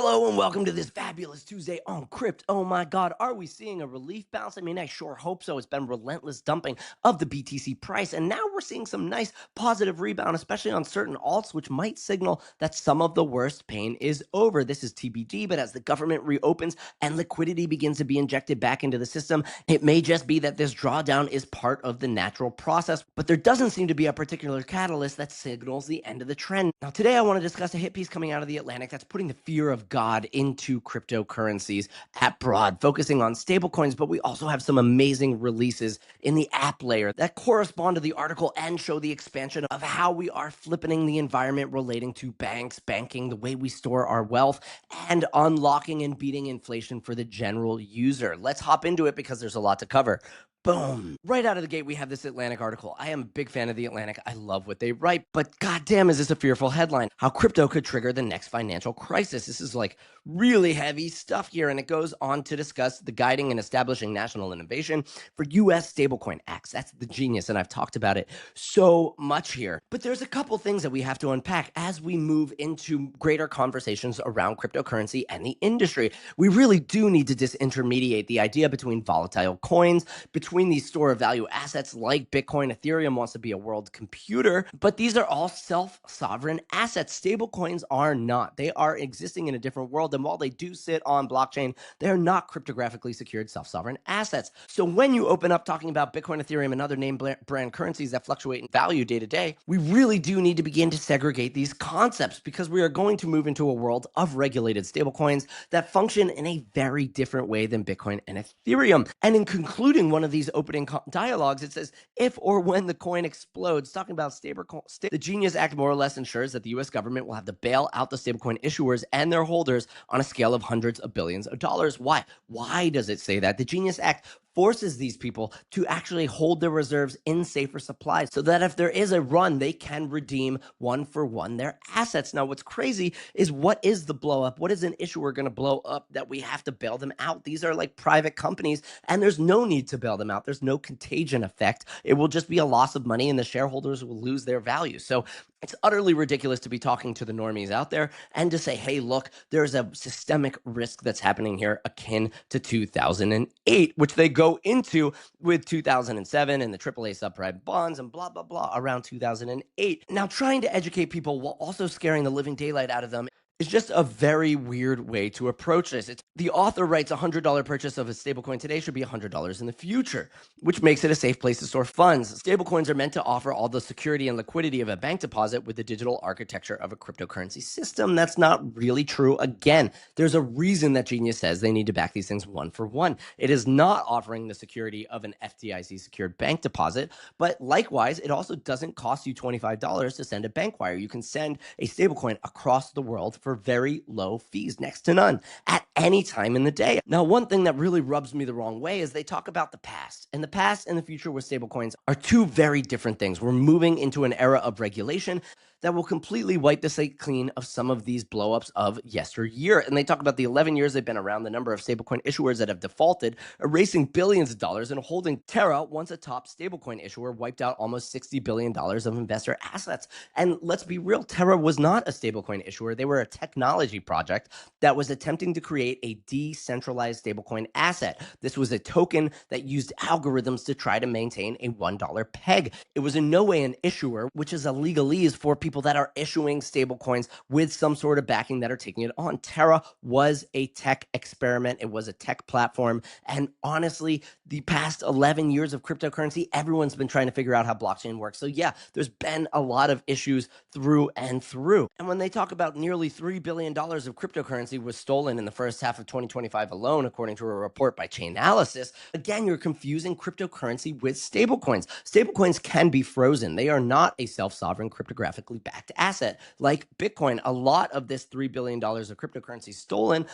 Hello and welcome to this fabulous Tuesday on Crypt. Oh my God, are we seeing a relief bounce? I mean, I sure hope so. It's been relentless dumping of the BTC price, and now we're seeing some nice positive rebound, especially on certain alts, which might signal that some of the worst pain is over. This is TBD, but as the government reopens and liquidity begins to be injected back into the system, it may just be that this drawdown is part of the natural process, but there doesn't seem to be a particular catalyst that signals the end of the trend. Now, today I want to discuss a hit piece coming out of the Atlantic that's putting the fear of God into cryptocurrencies at broad, focusing on stablecoins, but we also have some amazing releases in the app layer that correspond to the article and show the expansion of how we are flipping the environment relating to banks, banking, the way we store our wealth, and unlocking and beating inflation for the general user. Let's hop into it because there's a lot to cover. Boom. Right out of the gate, we have this Atlantic article. I am a big fan of the Atlantic. I love what they write, but goddamn, is this a fearful headline? How crypto could trigger the next financial crisis. This is like really heavy stuff here, and it goes on to discuss the guiding and establishing national innovation for U.S. stablecoin acts. That's the genius, and I've talked about it so much here. But there's a couple things that we have to unpack as we move into greater conversations around cryptocurrency and the industry. We really do need to disintermediate the idea between volatile coins, between these store of value assets like Bitcoin. Ethereum wants to be a world computer, but these are all self-sovereign assets. Stablecoins are not. They are existing in a different world, and while they do sit on blockchain, they are not cryptographically secured self-sovereign assets. So when you open up talking about Bitcoin, Ethereum, and other name brand currencies that fluctuate in value day to day, we really do need to begin to segregate these concepts because we are going to move into a world of regulated stablecoins that function in a very different way than Bitcoin and Ethereum. And in concluding one of these opening dialogues, it says, if or when the coin explodes, talking about the Genius Act more or less ensures that the US government will have to bail out the stablecoin issuers and their holders on a scale of hundreds of billions of dollars. Why? Why does it say that? The Genius Act forces these people to actually hold their reserves in safer supplies so that if there is a run, they can redeem one for one their assets. Now, what's crazy is what is the blow up? What is an issuer going to blow up that we have to bail them out? These are like private companies, and there's no need to bail them out. There's no contagion effect. It will just be a loss of money, and the shareholders will lose their value. So it's utterly ridiculous to be talking to the normies out there and to say, hey, look, there's a systemic risk that's happening here akin to 2008, which they go into with 2007 and the AAA subprime bonds and blah, blah, blah around 2008. Now, trying to educate people while also scaring the living daylight out of them is just a very weird way to approach this. The author writes $100 purchase of a stablecoin today should be $100 in the future, which makes it a safe place to store funds. Stablecoins are meant to offer all the security and liquidity of a bank deposit with the digital architecture of a cryptocurrency system. That's not really true. Again, there's a reason that Genius says they need to back these things one for one. It is not offering the security of an FDIC secured bank deposit, but likewise, it also doesn't cost you $25 to send a bank wire. You can send a stablecoin across the world for very low fees, next to none, at any time in the day. Now, one thing that really rubs me the wrong way is they talk about the past. And the past and the future with stablecoins are two very different things. We're moving into an era of regulation that will completely wipe the slate clean of some of these blowups of yesteryear. And they talk about the 11 years they've been around, the number of stablecoin issuers that have defaulted, erasing billions of dollars, and holding Terra, once a top stablecoin issuer, wiped out almost $60 billion of investor assets. And let's be real, Terra was not a stablecoin issuer. They were a technology project that was attempting to create a decentralized stablecoin asset. This was a token that used algorithms to try to maintain a $1 peg. It was in no way an issuer, which is a legalese for people that are issuing stablecoins with some sort of backing that are taking it on. Terra was a tech experiment. It was a tech platform. And honestly, the past 11 years of cryptocurrency, everyone's been trying to figure out how blockchain works. So yeah, there's been a lot of issues through and through. And when they talk about nearly $3 billion of cryptocurrency was stolen in the first half of 2025 alone, according to a report by Chainalysis, again, you're confusing cryptocurrency with stablecoins. Stablecoins can be frozen. They are not a self-sovereign cryptographically backed asset like Bitcoin. A lot of this $3 billion of cryptocurrency stolen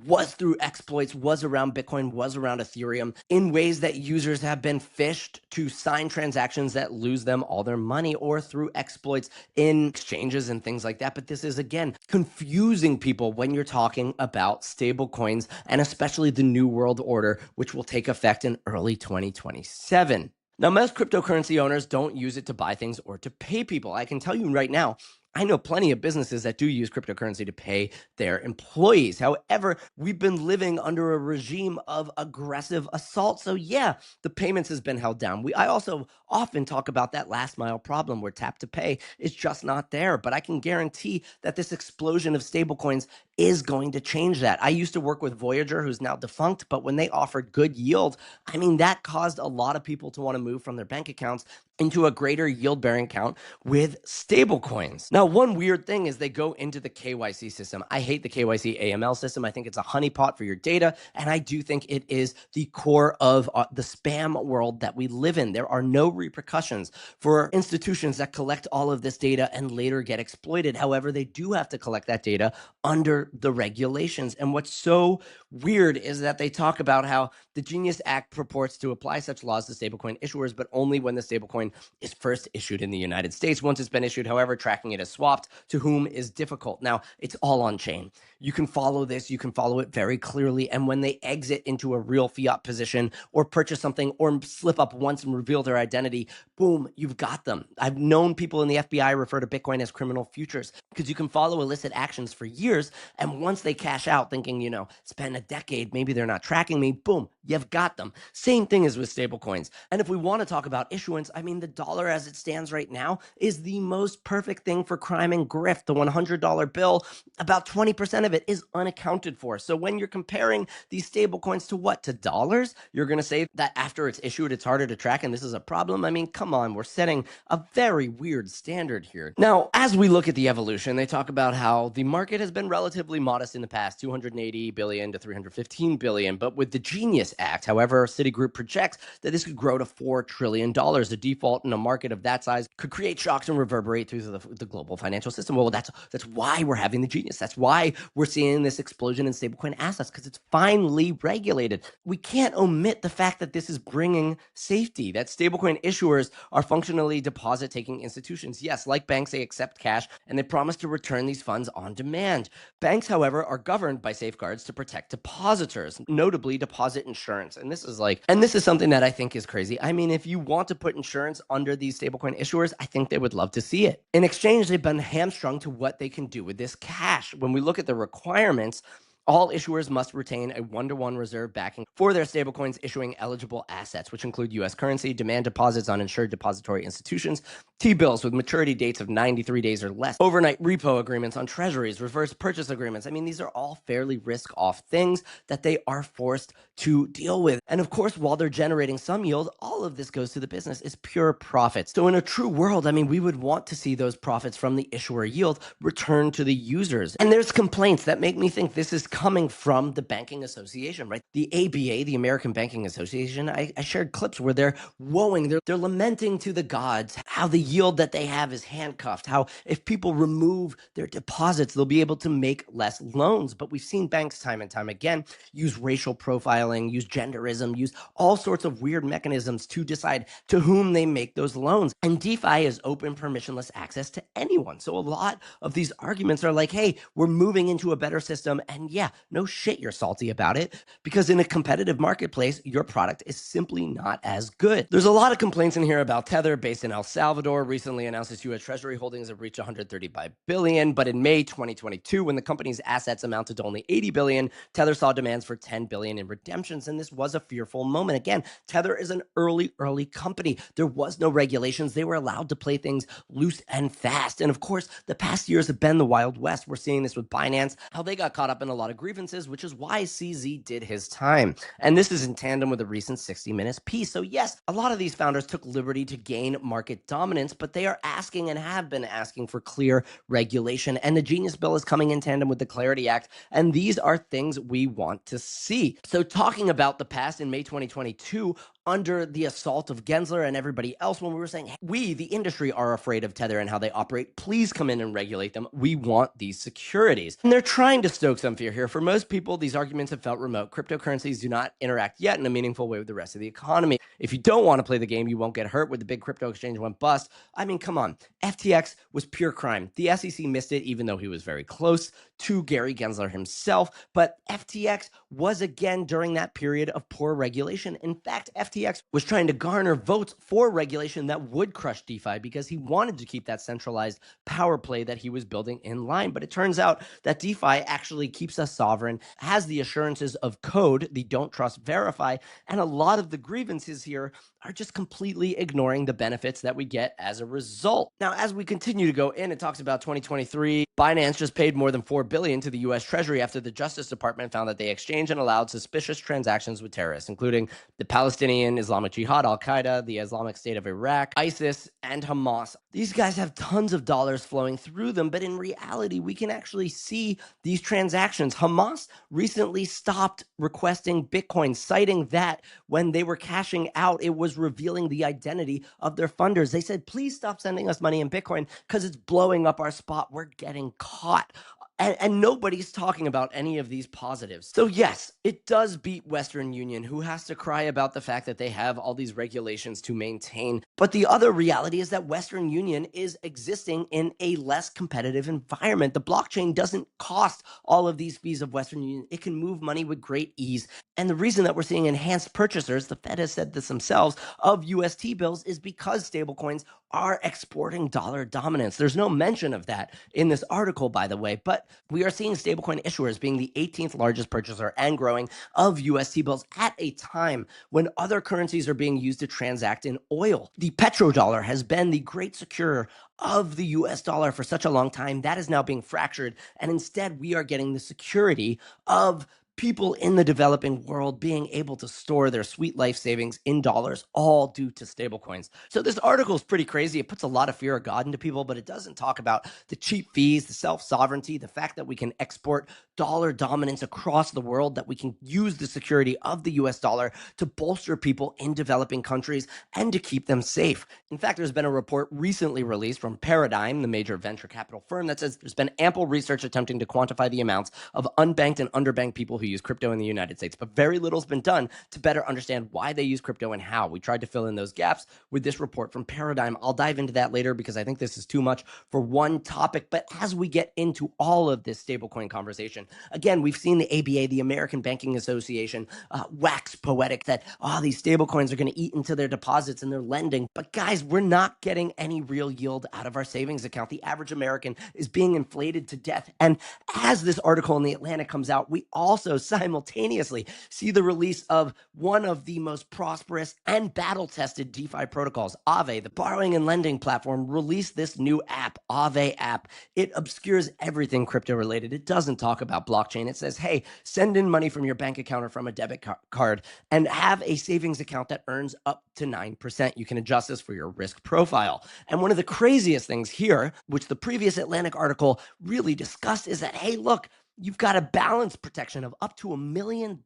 was through exploits, was around Bitcoin, was around Ethereum in ways that users have been phished to sign transactions that lose them all their money, or through exploits in exchanges and things like that. But this is, again, confusing people when you're talking about stable coins, and especially the New World Order, which will take effect in early 2027. Now, most cryptocurrency owners don't use it to buy things or to pay people. I can tell you right now, I know plenty of businesses that do use cryptocurrency to pay their employees. However, we've been living under a regime of aggressive assault. So yeah, the payments has been held down. I also often talk about that last mile problem where tap to pay is just not there. But I can guarantee that this explosion of stablecoins is going to change that. I used to work with Voyager, who's now defunct, but when they offered good yield, I mean, that caused a lot of people to want to move from their bank accounts into a greater yield bearing account with stablecoins. Now, one weird thing is they go into the KYC system. I hate the KYC AML system. I think it's a honeypot for your data. And I do think it is the core of the spam world that we live in. There are no repercussions for institutions that collect all of this data and later get exploited. However, they do have to collect that data under the regulations. And what's so weird is that they talk about how the Genius Act purports to apply such laws to stablecoin issuers, but only when the stablecoin is first issued in the United States. Once it's been issued, however, tracking it as swapped to whom is difficult. Now, it's all on chain. You can follow this, you can follow it very clearly. And when they exit into a real fiat position or purchase something or slip up once and reveal their identity, boom, you've got them. I've known people in the FBI refer to Bitcoin as criminal futures because you can follow illicit actions for years. And once they cash out thinking, it's been a decade, maybe they're not tracking me, boom, you've got them. Same thing as with stablecoins. And if we want to talk about issuance, I mean, the dollar as it stands right now is the most perfect thing for crime and grift. The $100 bill, about 20% of it is unaccounted for. So when you're comparing these stablecoins to what? To dollars? You're going to say that after it's issued, it's harder to track and this is a problem? I mean, come on, we're setting a very weird standard here. Now, as we look at the evolution, they talk about how the market has been relatively modest in the past, 280 billion to 315 billion. But with the Genius Act, however, Citigroup projects that this could grow to $4 trillion. The default in a market of that size could create shocks and reverberate through the global financial system. Well, that's why we're having the Genius. That's why we're seeing this explosion in stablecoin assets, because it's finally regulated. We can't omit the fact that this is bringing safety, that stablecoin issuers are functionally deposit-taking institutions. Yes, like banks, they accept cash and they promise to return these funds on demand. Banks, however, are governed by safeguards to protect depositors, notably deposit insurance. And this is something that I think is crazy. I mean, if you want to put insurance under these stablecoin issuers, I think they would love to see it. In exchange, they've been hamstrung to what they can do with this cash. When we look at the requirements, all issuers must retain a 1-to-1 reserve backing for their stablecoins issuing eligible assets, which include U.S. currency, demand deposits on insured depository institutions, T-bills with maturity dates of 93 days or less, overnight repo agreements on treasuries, reverse purchase agreements. I mean, these are all fairly risk-off things that they are forced to deal with. And of course, while they're generating some yield, all of this goes to the business is pure profits. So in a true world, I mean, we would want to see those profits from the issuer yield return to the users. And there's complaints that make me think this is coming from the banking association, right? The ABA, the American Banking Association, I shared clips where they're woeing, they're lamenting to the gods how the yield that they have is handcuffed, how if people remove their deposits, they'll be able to make less loans. But we've seen banks time and time again use racial profiling, use genderism, use all sorts of weird mechanisms to decide to whom they make those loans. And DeFi is open, permissionless access to anyone. So a lot of these arguments are like, hey, we're moving into a better system. And yeah, no shit, you're salty about it, because in a competitive marketplace, your product is simply not as good. There's a lot of complaints in here about Tether, based in El Salvador, recently announced its U.S. Treasury holdings have reached 135 billion. But in May 2022, when the company's assets amounted to only 80 billion, Tether saw demands for 10 billion in redemptions. And this was a fearful moment. Again, Tether is an early company. There was no regulations. They were allowed to play things loose and fast. And of course, the past years have been the Wild West. We're seeing this with Binance, how they got caught up in a lot of grievances, which is why CZ did his time. And this is in tandem with a recent 60 Minutes piece. So yes, a lot of these founders took liberty to gain market dominance, but they are asking and have been asking for clear regulation. And the Genius Bill is coming in tandem with the Clarity Act. And these are things we want to see. So talking about the past, in May 2022, under the assault of Gensler and everybody else, when we were saying, hey, we, the industry, are afraid of Tether and how they operate, please come in and regulate them. We want these securities. And they're trying to stoke some fear here. For most people, these arguments have felt remote. Cryptocurrencies do not interact yet in a meaningful way with the rest of the economy. If you don't want to play the game, you won't get hurt. When the big crypto exchange went bust, I mean, come on. FTX was pure crime. The SEC missed it, even though he was very close to Gary Gensler himself. But FTX was again during that period of poor regulation. In fact, FTX FTX was trying to garner votes for regulation that would crush DeFi because he wanted to keep that centralized power play that he was building in line. But it turns out that DeFi actually keeps us sovereign, has the assurances of code, the don't trust, verify, and a lot of the grievances here are just completely ignoring the benefits that we get as a result. Now, as we continue to go in, it talks about 2023. Binance just paid more than $4 billion to the U.S. Treasury after the Justice Department found that they exchanged and allowed suspicious transactions with terrorists, including the Palestinian Islamic Jihad, Al-Qaeda, the Islamic State of Iraq, ISIS, and Hamas. These guys have tons of dollars flowing through them, but in reality, we can actually see these transactions. Hamas recently stopped requesting Bitcoin, citing that when they were cashing out, it was revealing the identity of their funders. They said, please stop sending us money in Bitcoin because it's blowing up our spot. We're getting caught. And nobody's talking about any of these positives. So yes, it does beat Western Union, who has to cry about the fact that they have all these regulations to maintain. But the other reality is that Western Union is existing in a less competitive environment. The blockchain doesn't cost all of these fees of Western Union. It can move money with great ease. And the reason that we're seeing enhanced purchasers, the Fed has said this themselves, of UST bills is because stablecoins are exporting dollar dominance. There's no mention of that in this article, by the way, but we are seeing stablecoin issuers being the 18th largest purchaser and growing of UST bills at a time when other currencies are being used to transact in oil. The petrodollar has been the great securer of the US dollar for such a long time. That is now being fractured, and instead we are getting the security of people in the developing world being able to store their sweet life savings in dollars, all due to stablecoins. So this article is pretty crazy. It puts a lot of fear of God into people, but it doesn't talk about the cheap fees, the self-sovereignty, the fact that we can export dollar dominance across the world, that we can use the security of the US dollar to bolster people in developing countries and to keep them safe. In fact, there's been a report recently released from Paradigm, the major venture capital firm, that says there's been ample research attempting to quantify the amounts of unbanked and underbanked people who use crypto in the United States, but very little's been done to better understand why they use crypto and how. We tried to fill in those gaps with this report from Paradigm. I'll dive into that later because I think this is too much for one topic, but as we get into all of this stablecoin conversation, again, we've seen the ABA, the American Banking Association, wax poetic that, these stablecoins are going to eat into their deposits and their lending, but guys, we're not getting any real yield out of our savings account. The average American is being inflated to death, and as this article in The Atlantic comes out, we also simultaneously see the release of one of the most prosperous and battle-tested DeFi protocols, Aave, the borrowing and lending platform, released this new app, Aave app. It obscures everything crypto-related. It doesn't talk about blockchain. It says, hey, send in money from your bank account or from a debit card and have a savings account that earns up to 9%. You can adjust this for your risk profile. And one of the craziest things here, which the previous Atlantic article really discussed, is that, hey, look, you've got a balance protection of up to $1 million.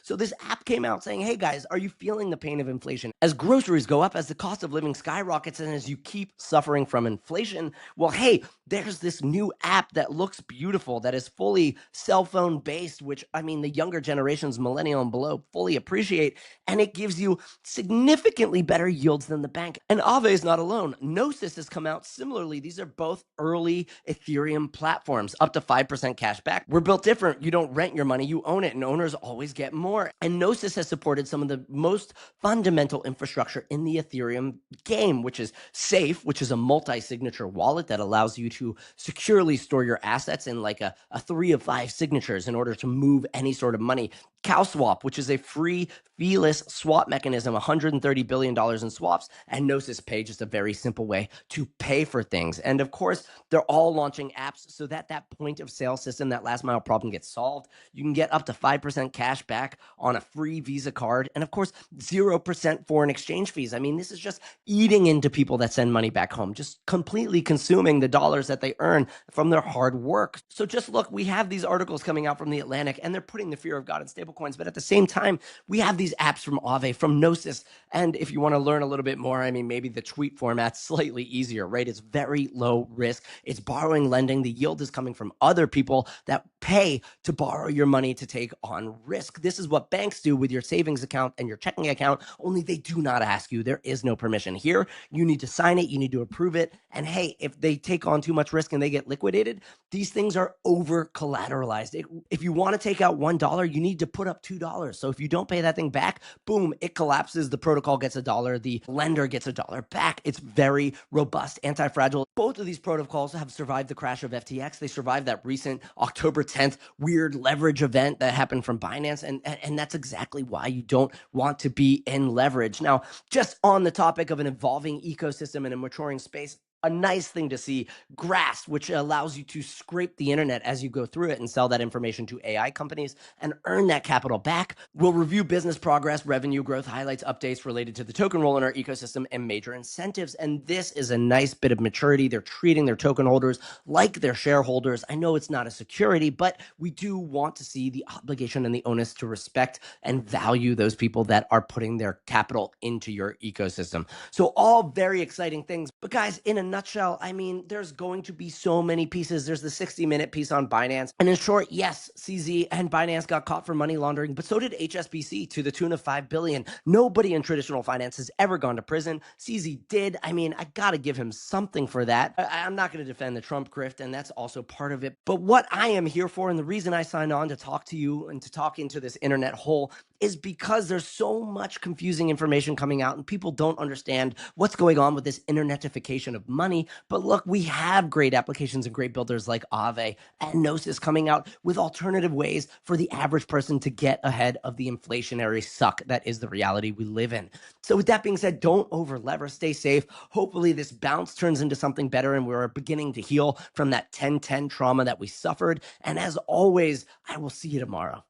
So this app came out saying, hey guys, are you feeling the pain of inflation? As groceries go up, as the cost of living skyrockets, and as you keep suffering from inflation, well, hey, there's this new app that looks beautiful, that is fully cell phone based, which, I mean, the younger generations, millennial and below, fully appreciate, and it gives you significantly better yields than the bank. And Aave is not alone. Gnosis has come out similarly. These are both early Ethereum platforms, up to 5% cash back. We're built different. You don't rent your money, you own it, and owners always get more. And Gnosis has supported some of the most fundamental infrastructure in the Ethereum game, which is Safe, which is a multi-signature wallet that allows you to securely store your assets in like a 3 of 5 signatures in order to move any sort of money. CowSwap, which is a free feeless swap mechanism, $130 billion in swaps, and Gnosis Pay, just a very simple way to pay for things. And of course, they're all launching apps so that that point of sale system, that last mile problem, gets solved. You can get up to 5% cash back on a free Visa card, and of course, 0% foreign exchange fees. I mean, this is just eating into people that send money back home, just completely consuming the dollars that they earn from their hard work. So just look, we have these articles coming out from The Atlantic, and they're putting the fear of God in stablecoins, but at the same time, we have these apps from Aave, from Gnosis, and if you want to learn a little bit more, I mean, maybe the tweet format's slightly easier, right? It's very low risk. It's borrowing, lending. The yield is coming from other people that pay to borrow your money to take on risk. This is what banks do with your savings account and your checking account, only they do not ask you. There is no permission. Here, you need to sign it, you need to approve it, and hey, if they take on too much risk and they get liquidated, these things are over collateralized. If you want to take out $1, you need to put up $2. So if you don't pay that thing back, boom, it collapses. The protocol gets $1. The lender gets $1 back. It's very robust, anti-fragile. Both of these protocols have survived the crash of FTX. They survived that recent October 10th weird leverage event that happened from Binance. And that's exactly why you don't want to be in leverage. Now, just on the topic of an evolving ecosystem and a maturing space, a nice thing to see, Grass, which allows you to scrape the internet as you go through it and sell that information to AI companies and earn that capital back. We'll review business progress, revenue growth, highlights, updates related to the token roll in our ecosystem, and major incentives. And this is a nice bit of maturity. They're treating their token holders like their shareholders. I know it's not a security, but we do want to see the obligation and the onus to respect and value those people that are putting their capital into your ecosystem. So all very exciting things. But guys, in a nutshell, I mean, there's going to be so many pieces. There's the 60-minute piece on Binance. And in short, yes, CZ and Binance got caught for money laundering, but so did HSBC to the tune of $5 billion. Nobody in traditional finance has ever gone to prison. CZ did. I mean, I got to give him something for that. I'm not going to defend the Trump grift, and that's also part of it. But what I am here for, and the reason I signed on to talk to you and to talk into this internet hole, is because there's so much confusing information coming out and people don't understand what's going on with this internetification of money. But look, we have great applications and great builders like Aave and Gnosis coming out with alternative ways for the average person to get ahead of the inflationary suck that is the reality we live in. So with that being said, don't over lever, stay safe. Hopefully this bounce turns into something better and we're beginning to heal from that 10-10 trauma that we suffered. And as always, I will see you tomorrow.